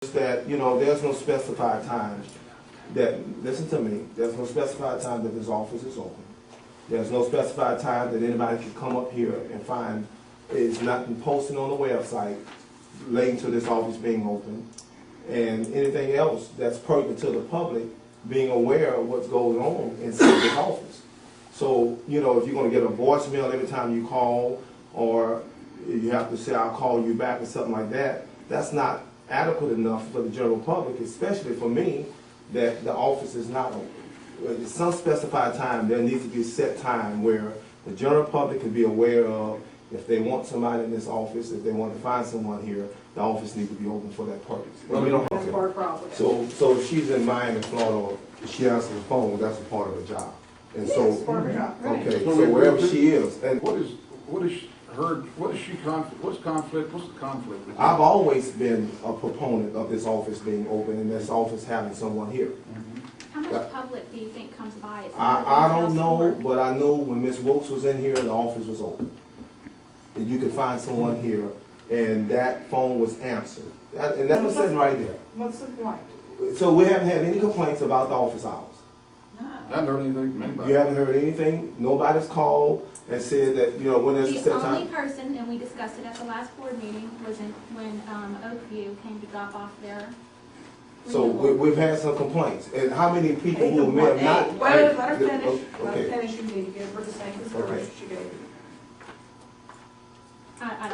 That, you know, there's no specified time that, listen to me, there's no specified time that this office is open. There's no specified time that anybody can come up here and find it's nothing posted on the website relating to this office being open, and anything else that's pertinent to the public being aware of what's going on inside this office. So, you know, if you're going to get a voicemail every time you call, or you have to say, I'll call you back or something like that, that's not adequate enough for the general public, especially for me, that the office is not open. At some specified time, there needs to be a set time where the general public can be aware of if they want somebody in this office, if they want to find someone here, the office needs to be open for that purpose. Well, we don't have to. So if she's in Miami, Florida, if she answers the phone, that's a part of her job. And Yes, so, part of her job, right. okay, so wherever she is, and What's the conflict with you? I've always been a proponent of this office being open and this office having someone here. How much public do you think comes by? I don't know, but I know when Ms. Wilkes was in here, the office was open. And you could find someone here, and that phone was answered. And that was sitting right there. What's the point? So we haven't had any complaints about the office hours. I haven't heard anything from anybody. You haven't heard anything? Nobody's called and said that, you know, when there's a The set only time? person, and we discussed it at the last board meeting, was when Oakview came to drop off their So renewal. we've had some complaints. And how many people who may have not? Well, let her finish, let her Okay. finish, you need to give her the same consideration she gave you. I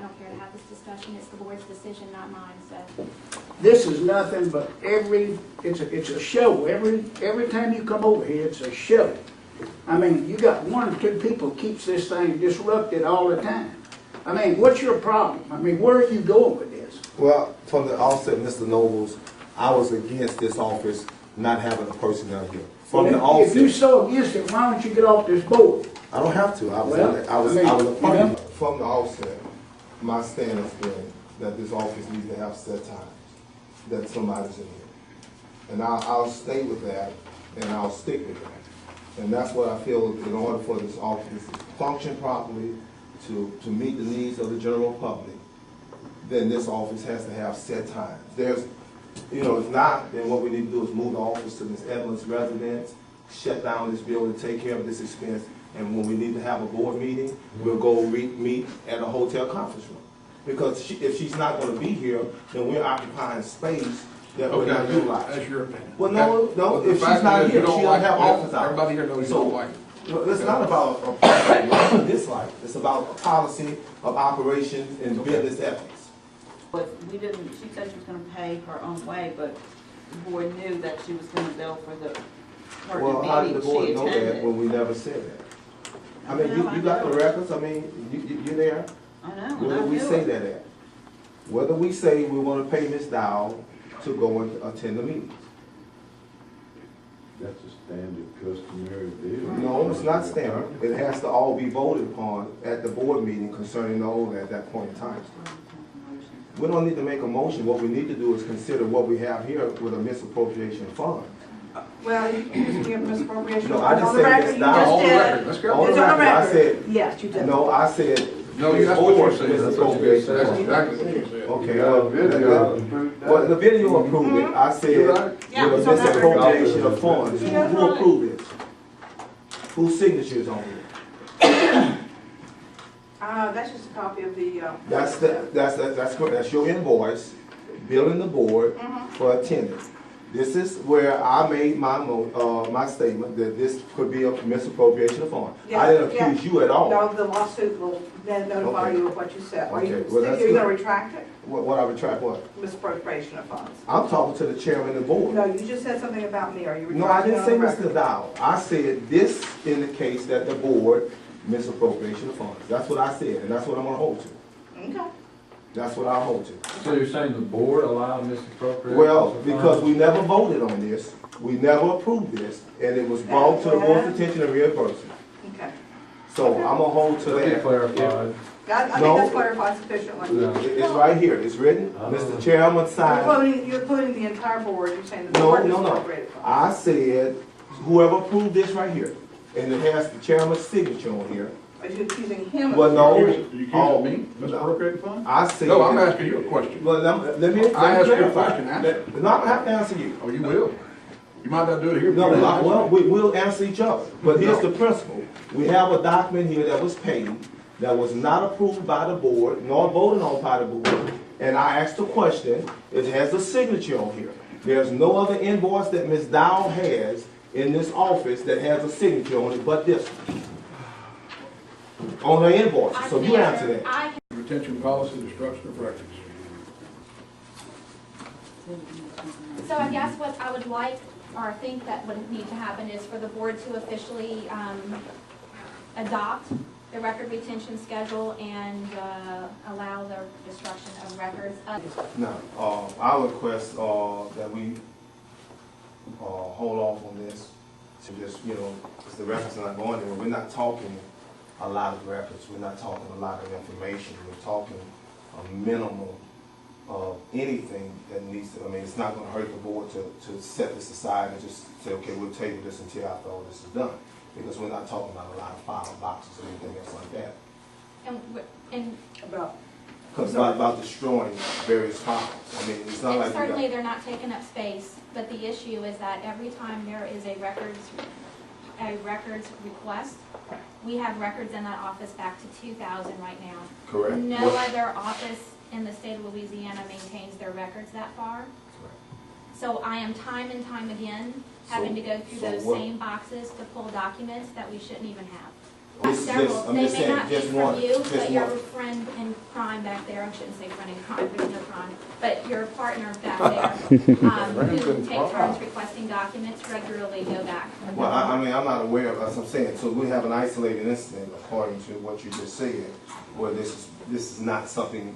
don't care to have this discussion. It's the board's decision, not mine, so. This is nothing but it's a show. Every time you come over here, it's a show. I mean, you got one or two people keeps this thing disrupted all the time. I mean, what's your problem? I mean, where are you going with this? Well, from the outset, Mr. Nobles, I was against this office not having a personnel here. From the If you're outset, so against it, why don't you get off this board? I don't have to. I was appointed. From the outset, my stand has been that this office needs to have set times, that somebody's in here. And I'll stay with that, and I'll stick with that. And that's what I feel in order for this office to function properly, to meet the needs of the general public, then this office has to have set times. There's, you know, if not, then what we need to do is move the office to Ms. Edmonds' residence, shut down this building, take care of this expense, and when we need to have a board meeting, we'll go meet at a hotel conference room. Because if she's not gonna be here, then we're occupying space that we're not utilizing. That's your opinion. Well, no, if she's not here, she don't have office hours. Everybody here knows you don't like it. It's not about a like or dislike. It's about a policy of operations and business ethics. But we didn't, she said she was gonna pay her own way, but the board knew that she was gonna bill for the Well, how did the meeting board she know that attended. when we never said that? I mean, you got the records, I mean, you're there. I know, Where and I do we knew say it. that at? Whether we say we wanna pay Ms. Dow to go and attend the meetings. That's a standard customary deal. No, it's not standard. It has to all be voted upon at the board meeting concerning the OLA at that point in time. We don't need to make a motion. What we need to do is consider what we have here with a misappropriation fund. Well, you just give misappropriation. No, I didn't On the say record, Ms. you Dow. just On the did. record, let's go. On the It's on the record, I record. said, Yes, you did. no, I said, No, that's what board you said. That's what you misappropriation said. That's fund. exactly what you said. Okay, You got a video. well, the video approved it. I said, You got it? Yeah, with it's a on that record. misappropriation of funds. Who approved it? Whose signature is on it? That's just a copy of the, That's your invoice, billing the board for attendance. This is where I made my statement that this could be a misappropriation of funds. I didn't Yeah, accuse you at all. no, the lawsuit will then notify Okay. you of what you said. Are you, Okay, well, that's you're gonna good. retract it? What I retract what? Misappropriation of funds. I'm talking to the chairman of the board. No, you just said something about me. Are you retracting? No, I didn't on say the record? Mr. Dow. I said this indicates that the board misappropriation of funds. That's what I said, and that's what I'm gonna hold to. Okay. That's what I'll hold to. So you're saying the board allowed misappropriation? Well, because we never voted on this, we never approved this, and it was brought to the board's attention and reimbursed. Okay. So I'm gonna hold to To be that. clarified. I think No. that's clarified sufficiently. No. It's right here, it's written, Mr. Chairman signed. You're including the entire board, you're saying the No, board no, no. misappropriated funds. I said, whoever approved this right here, and it has the chairman's signature on here, Are you accusing him of? Well, no. You accusing me, misappropriating funds? I see. No, I'm asking you a question. Well, let me I asked you a clarify. question, answer. No, I'm gonna have to answer you. Oh, you will? You might not do it here. No, but well, we'll answer each other. But here's the principle. We have a document here that was paid, that was not approved by the board, nor voted on by the board. And I asked the question, it has a signature on here. There's no other invoice that Ms. Dow has in this office that has a signature on it but this one. On her invoice. I So can you answer that. I Retention policy, destruction of records. So I guess what I would like, or think that would need to happen is for the board to officially adopt the record retention schedule and allow the destruction of records. Now, I request that we hold off on this to just, because the records are not going anywhere. We're not talking a lot of records. We're not talking a lot of information. We're talking a minimum of anything that needs to, it's not going to hurt the board to set this aside and just say, okay, we'll table this until after all this is done. Because we're not talking about a lot of file boxes or anything else like that. And Because about destroying various files. It's not like certainly they're not taking up space, but the issue is that every time there is a records request, we have records in that office back to 2000 right now. Correct. No other office in the state of Louisiana maintains their records that far. So I am time and time again having to go through those same boxes to pull documents that we shouldn't even have. Several, they may not be from you, but your friend in crime back there, I shouldn't say friend in crime, there's no crime, but your partner back there, who take turns requesting documents regularly go back. Well, I'm not aware of, as I'm saying, so we have an isolated incident, according to what you just said, where this is not something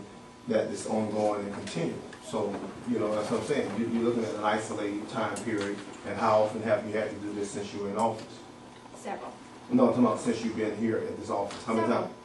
that is ongoing and continuing. So, that's what I'm saying. You're looking at an isolated time period, and how often have you had to do this since you were in office? Several. No, I'm talking about since you've been here at this office. How many Several. times?